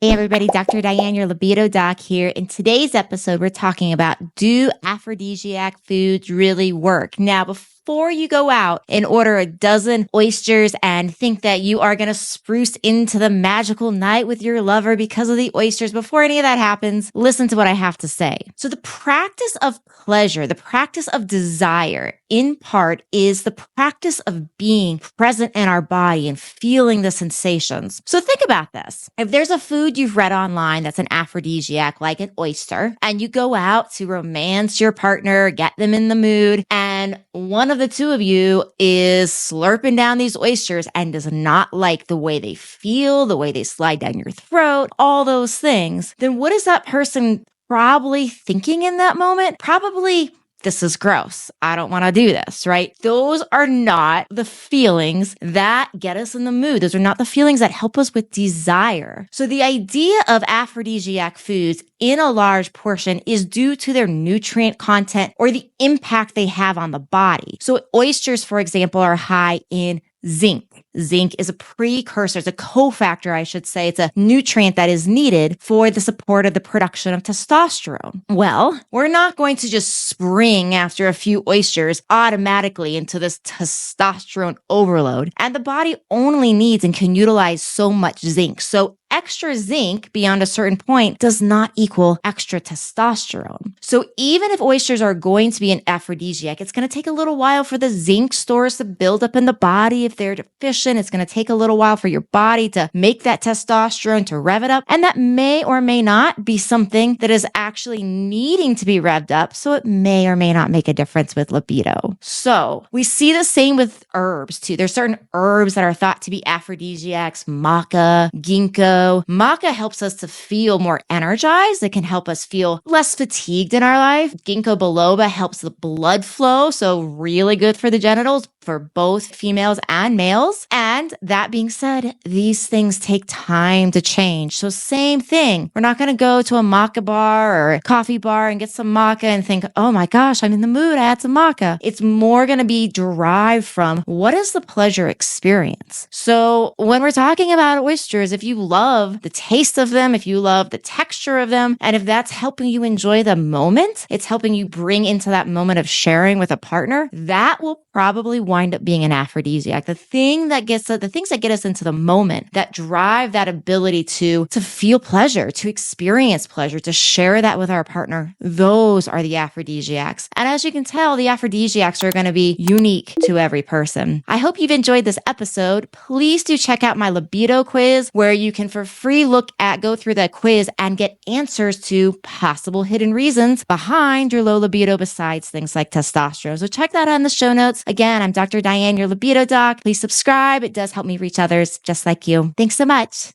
Hey everybody, Dr. Diane, your libido doc here. In today's episode, we're talking about, do aphrodisiac foods really work? Now, before you go out and order a dozen oysters and think that you are going to spruce into the magical night with your lover because of the oysters, before any of that happens, listen to what I have to say. So the practice of pleasure, the practice of desire, in part, is the practice of being present in our body and feeling the sensations. So think about this. If there's a food you've read online that's an aphrodisiac, like an oyster, and you go out to romance your partner, get them in the mood, and one of the two of you is slurping down these oysters and does not like the way they feel, the way they slide down your throat, all those things, then what is that person probably thinking in that moment? Probably, this is gross. I don't want to do this, right? Those are not the feelings that get us in the mood. Those are not the feelings that help us with desire. So the idea of aphrodisiac foods in a large portion is due to their nutrient content or the impact they have on the body. So oysters, for example, are high in zinc. Zinc is a precursor, it's a cofactor, I should say. It's a nutrient that is needed for the support of the production of testosterone. Well, we're not going to just spring after a few oysters automatically into this testosterone overload. And the body only needs and can utilize so much zinc. So extra zinc beyond a certain point does not equal extra testosterone. So even if oysters are going to be an aphrodisiac, it's going to take a little while for the zinc stores to build up in the body. If they're deficient, it's going to take a little while for your body to make that testosterone, to rev it up. And that may or may not be something that is actually needing to be revved up. So it may or may not make a difference with libido. So we see the same with herbs too. There's certain herbs that are thought to be aphrodisiacs, maca, ginkgo. Maca helps us to feel more energized. It can help us feel less fatigued in our life. Ginkgo biloba helps the blood flow, so really good for the genitals for both females and males. And that being said, these things take time to change. So same thing. We're not going to go to a maca bar or a coffee bar and get some maca and think, oh my gosh, I'm in the mood. I had some maca. It's more going to be derived from what is the pleasure experience. So when we're talking about oysters, if you love the taste of them, if you love the texture of them, and if that's helping you enjoy the moment, it's helping you bring into that moment of sharing with a partner, that will probably wind up being an aphrodisiac. The things that get us into the moment, that drive that ability to feel pleasure, to experience pleasure, to share that with our partner, those are the aphrodisiacs. And as you can tell, the aphrodisiacs are going to be unique to every person. I hope you've enjoyed this episode. Please do check out my libido quiz, where you can for free go through the quiz and get answers to possible hidden reasons behind your low libido besides things like testosterone. So check that out in the show notes. Again, I'm Dr. Diane, your libido doc. Please subscribe. It does help me reach others just like you. Thanks so much.